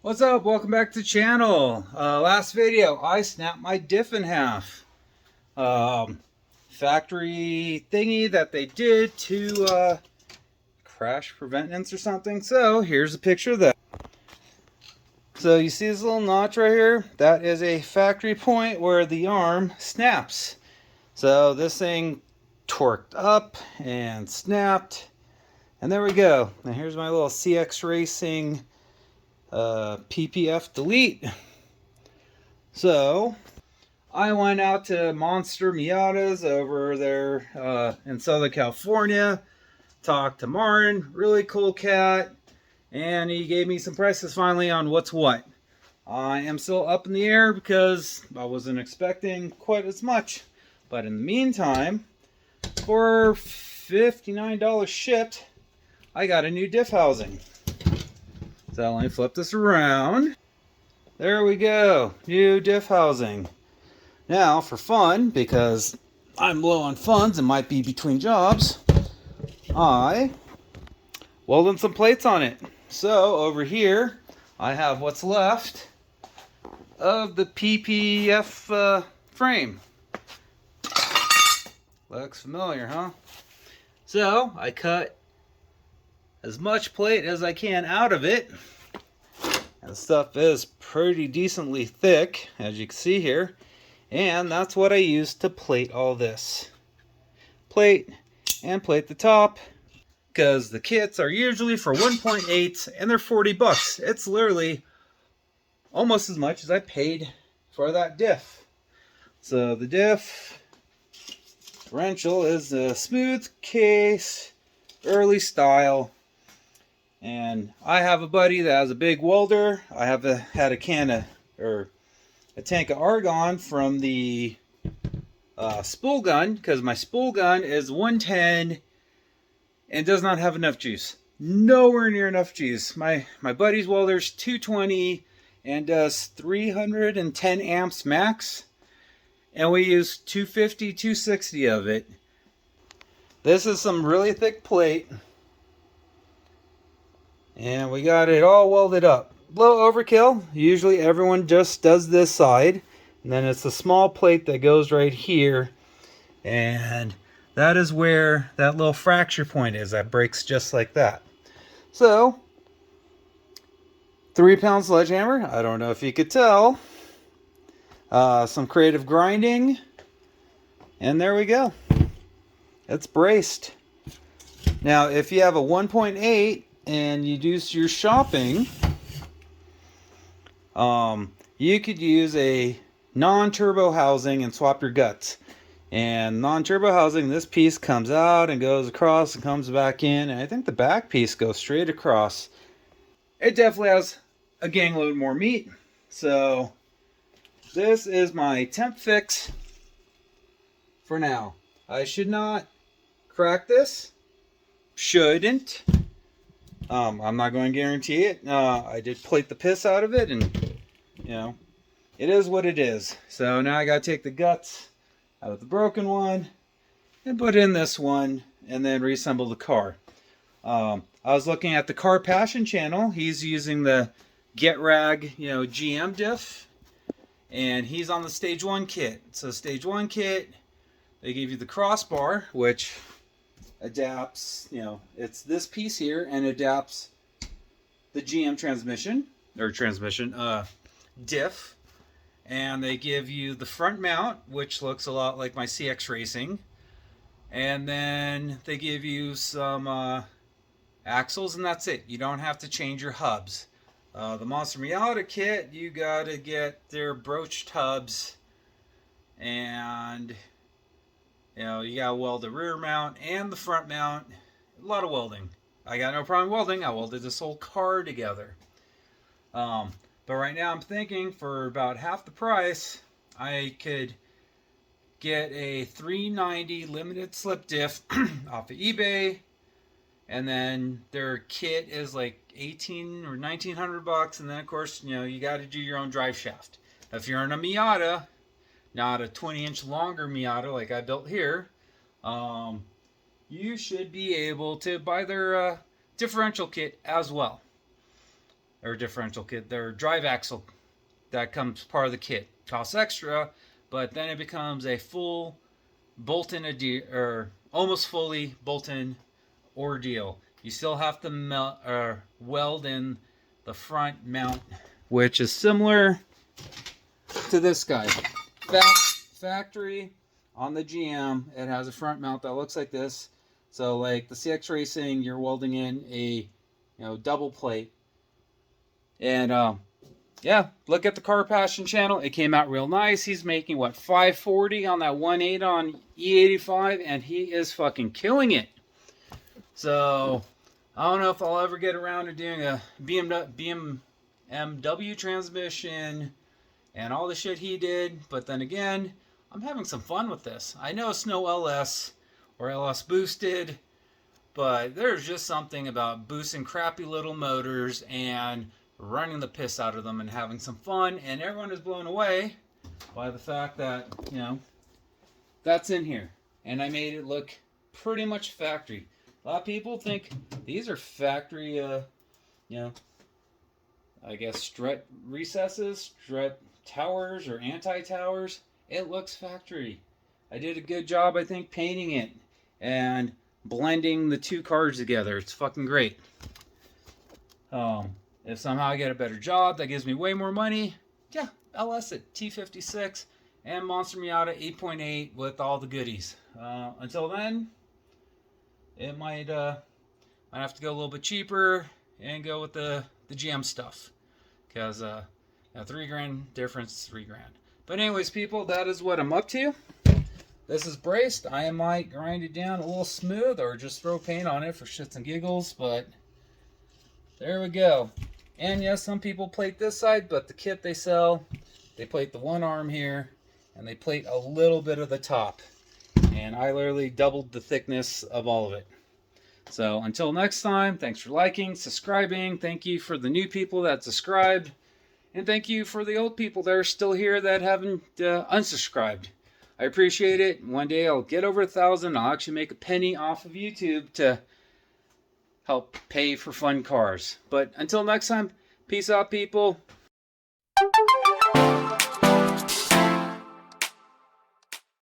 What's up? Welcome back to the channel. Last video, I snapped my diff in half. Factory thingy that they did to crash preventance or something. So here's a picture of that. So you see this little notch right here? That is a factory point where the arm snaps. So this thing torqued up and snapped. And there we go. Now here's my little CX Racing PPF delete. So I went out to Monster Miatas over there in Southern California, talked to Martin, really cool cat, and he gave me some prices finally on what's what. I am still up in the air because I wasn't expecting quite as much, but in the meantime, for $59 shipped, I got a new diff housing. So let me flip this around. There we go, new diff housing. Now for fun, because I'm low on funds and might be between jobs, I welded some plates on it. So over here, I have what's left of the PPF frame. Looks familiar, huh? So I cut as much plate as I can out of it. And the stuff is pretty decently thick, as you can see here. And that's what I used to plate all this. Plate and plate the top. Because the kits are usually for 1.8 and they're 40 bucks. It's literally almost as much as I paid for that diff. So the diff differential is a smooth case, early style. And I have a buddy that has a big welder. I have had a tank of argon from the spool gun, because my spool gun is 110 and does not have enough juice. Nowhere near enough juice. My buddy's welder's 220 and does 310 amps max, and we use 250, 260 of it. This is some really thick plate. And we got it all welded up. Low overkill. Usually everyone just does this side. And then it's a small plate that goes right here. And that is where that little fracture point is. That breaks just like that. So, 3-pound sledgehammer. I don't know if you could tell. Some creative grinding. And there we go. It's braced. Now, if you have a 1.8 and you do your shopping, you could use a non-turbo housing and swap your guts. And non-turbo housing, this piece comes out and goes across and comes back in, and I think the back piece goes straight across. It definitely has a gang load more meat. So this is my temp fix for now. I should not crack this. Shouldn't. I'm not going to guarantee it. I did plate the piss out of it, and you know, it is what it is. So now I got to take the guts out of the broken one and put in this one, and then reassemble the car. I was looking at the Car Passion channel. He's using the Get Rag, GM diff, and he's on the Stage 1 kit. So Stage 1 kit, they give you the crossbar, which adapts, it's this piece here, and adapts the GM diff, and they give you the front mount, which looks a lot like my CX Racing, and then they give you some axles, and that's it. You don't have to change your hubs. The Monster Miata kit, you gotta get their broached hubs, and you gotta weld the rear mount and the front mount. A lot of welding. I got no problem welding. I welded this whole car together. But right now I'm thinking for about half the price, I could get a 390 limited slip diff off of eBay. And then their kit is like 18 or 1900 bucks. And then of course, you got to do your own drive shaft. If you're in a Miata, not a 20-inch longer Miata like I built here, you should be able to buy their differential kit as well. or differential kit, their drive axle that comes part of the kit. Costs extra, but then it becomes a full bolt-in or almost fully bolt-in ordeal. You still have to weld in the front mount, which is similar to this guy. Factory on the GM, it has a front mount that looks like this. So like the CX Racing, you're welding in a double plate. And yeah, look at the Car Passion channel. It came out real nice. He's making what, 540 on that 1.8 on E85, and he is fucking killing it. So I don't know if I'll ever get around to doing a BMW transmission and all the shit he did, but then again, I'm having some fun with this. I know it's no LS or LS boosted, but there's just something about boosting crappy little motors and running the piss out of them and having some fun, and everyone is blown away by the fact that, that's in here. And I made it look pretty much factory. A lot of people think these are factory, I guess strut recesses, strut towers or anti-towers. It looks factory. I did a good job, I think, painting it and blending the two cars together. It's fucking great. If somehow I get a better job that gives me way more money, yeah, LS it, T56 and Monster Miata 8.8 with all the goodies. Until then, it might have to go a little bit cheaper and go with the GM stuff, because $3,000 difference, $3,000. But anyways, people, that is what I'm up to. This is braced. I might grind it down a little smooth or just throw paint on it for shits and giggles, but there we go. And yes, some people plate this side, but the kit they sell, they plate the one arm here and they plate a little bit of the top. And I literally doubled the thickness of all of it. So until next time, thanks for liking, subscribing. Thank you for the new people that subscribed. And thank you for the old people that are still here that haven't unsubscribed. I appreciate it. One day I'll get over 1,000. I'll actually make a penny off of YouTube to help pay for fun cars. But until next time, peace out, people.